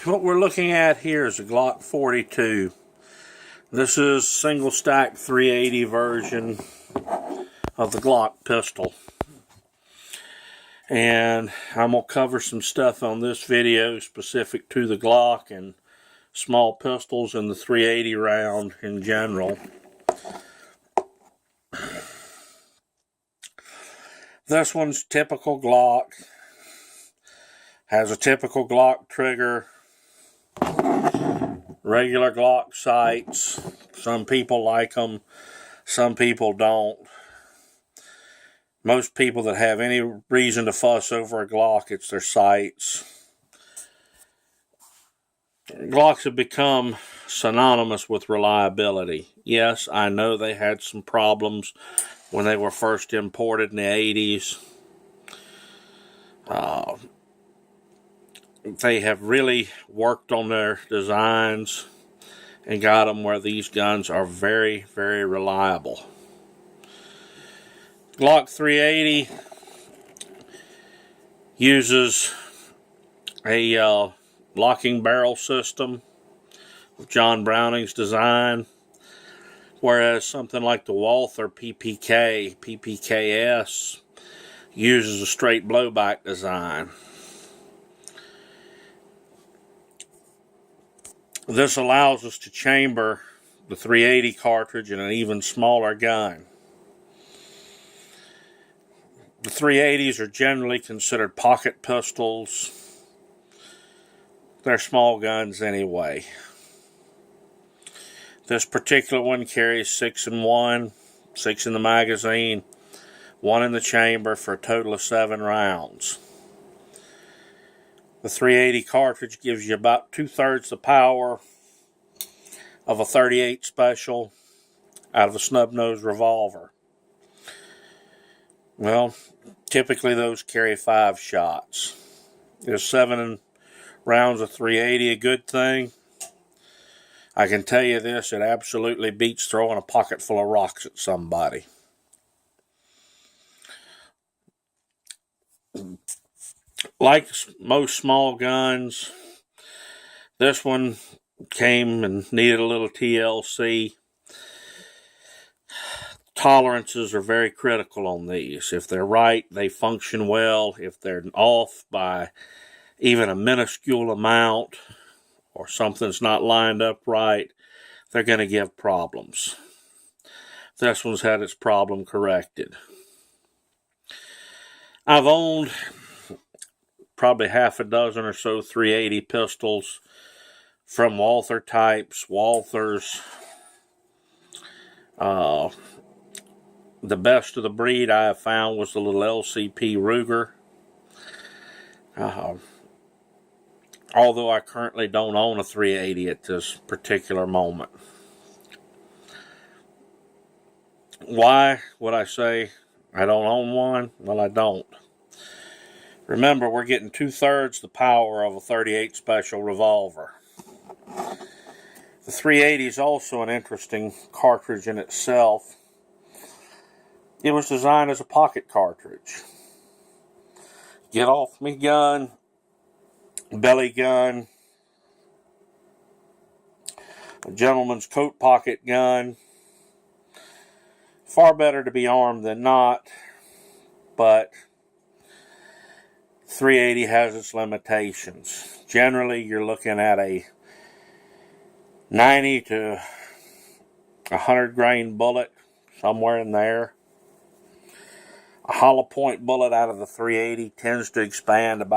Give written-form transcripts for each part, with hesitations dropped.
What we're looking at here is a Glock 42. This is single stack 380 version of the Glock pistol. And I'm going to cover some stuff on this video specific to the Glock and small pistols and the 380 round in general. This one's typical Glock. Has a typical Glock trigger. Regular Glock sights. Some people like them, some people don't. Most people that have any reason to fuss over a Glock, it's their sights. Glocks have become synonymous with reliability. Yes, I know they had some problems when they were first imported in the 80s. They have really worked on their designs and got them where these guns are very, very reliable. Glock 380 uses a locking barrel system of John Browning's design, whereas something like the Walther PPKS uses a straight blowback design. This allows us to chamber the 380 cartridge in an even smaller gun. The 380s are generally considered pocket pistols. They're small guns anyway. This particular one carries 6 in one, 6 in the magazine, 1 in the chamber for a total of 7 rounds. The 380 cartridge gives you about 2/3 the power of a 38 special out of a snub-nosed revolver. Well, typically those carry 5 shots. Is 7 rounds of 380 a good thing? I can tell you this, it absolutely beats throwing a pocket full of rocks at somebody. Like most small guns, this one came and needed a little TLC. Tolerances are very critical on these. If they're right, they function well. If they're off by even a minuscule amount or something's not lined up right, they're going to give problems. This one's had its problem corrected. I've owned probably half a dozen or so 380 pistols from Walther types, Walthers. The best of the breed I have found was the little LCP Ruger. Although I currently don't own a 380 at this particular moment. Why would I say I don't own one? Well, I don't. Remember, we're getting 2/3 the power of a 38 special revolver. The 380 is also an interesting cartridge in itself. It was designed as a pocket cartridge. Get off me gun, belly gun, a gentleman's coat pocket gun. Far better to be armed than not, but 380 has its limitations. Generally, you're looking at a 90 to 100 grain bullet, somewhere in there. A hollow point bullet out of the 380 tends to expand and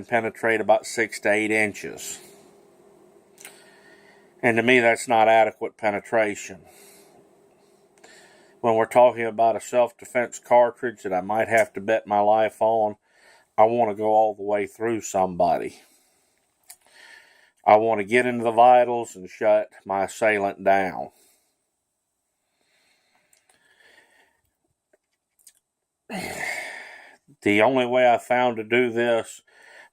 penetrate about 6 to 8 inches. And to me, that's not adequate penetration. When we're talking about a self-defense cartridge that I might have to bet my life on, I want to go all the way through somebody. I want to get into the vitals and shut my assailant down. The only way I found to do this,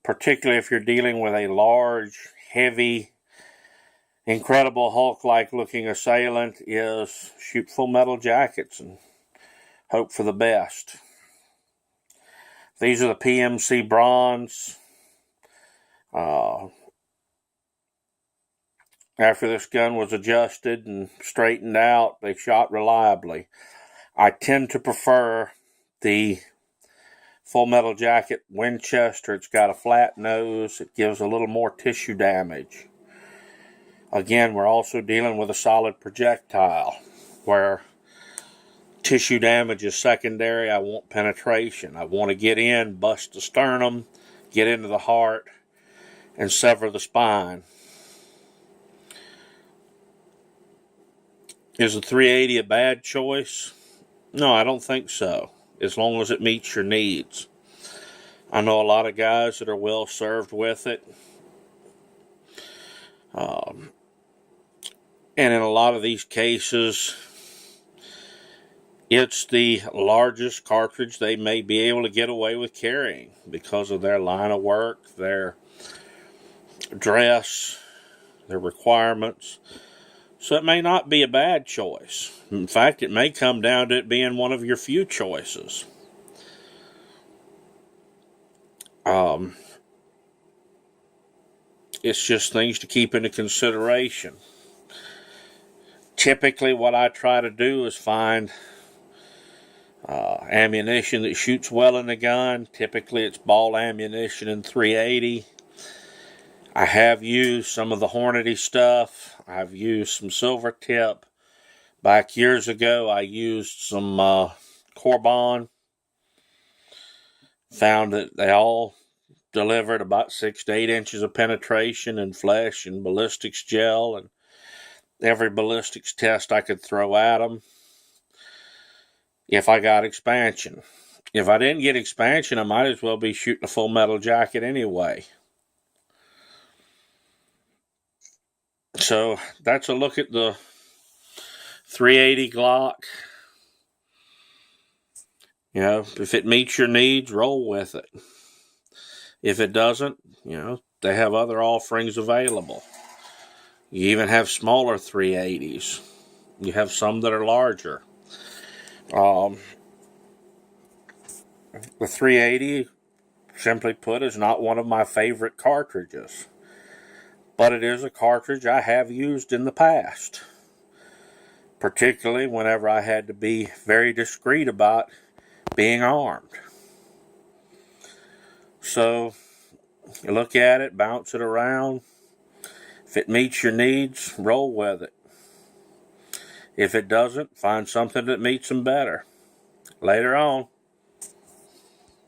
particularly if you're dealing with a large, heavy, incredible Hulk-like looking assailant, is shoot full metal jackets and hope for the best. These are the PMC bronze After this gun was adjusted and straightened out, they shot reliably. I tend to prefer the Full Metal Jacket Winchester. It's got a flat nose. It gives a little more tissue damage. Again, we're also dealing with a solid projectile where tissue damage is secondary. I want penetration. I want to get in, bust the sternum, get into the heart, and sever the spine. Is a 380 a bad choice? No, I don't think so, as long as it meets your needs. I know a lot of guys that are well served with it. And in a lot of these cases, it's the largest cartridge they may be able to get away with carrying because of their line of work, their dress, their requirements. So it may not be a bad choice. In fact, it may come down to it being one of your few choices. It's just things to keep into consideration. Typically, what I try to do is find ammunition that shoots well in the gun. Typically, it's ball ammunition in 380. I have used some of the Hornady stuff. I've used some silver tip. Back years ago, I used some Corbon. Found that they all delivered about 6 to 8 inches of penetration in flesh and ballistics gel, and every ballistics test I could throw at them if I got expansion. If I didn't get expansion, I might as well be shooting a Full Metal Jacket anyway. So that's a look at the 380 Glock. You know, if it meets your needs, roll with it. If it doesn't, you know, they have other offerings available. You even have smaller 380s. You have some that are larger. The 380, simply put, is not one of my favorite cartridges. But it is a cartridge I have used in the past. Particularly whenever I had to be very discreet about being armed. So, you look at it, bounce it around. If it meets your needs, roll with it. If it doesn't, find something that meets them better. Later on.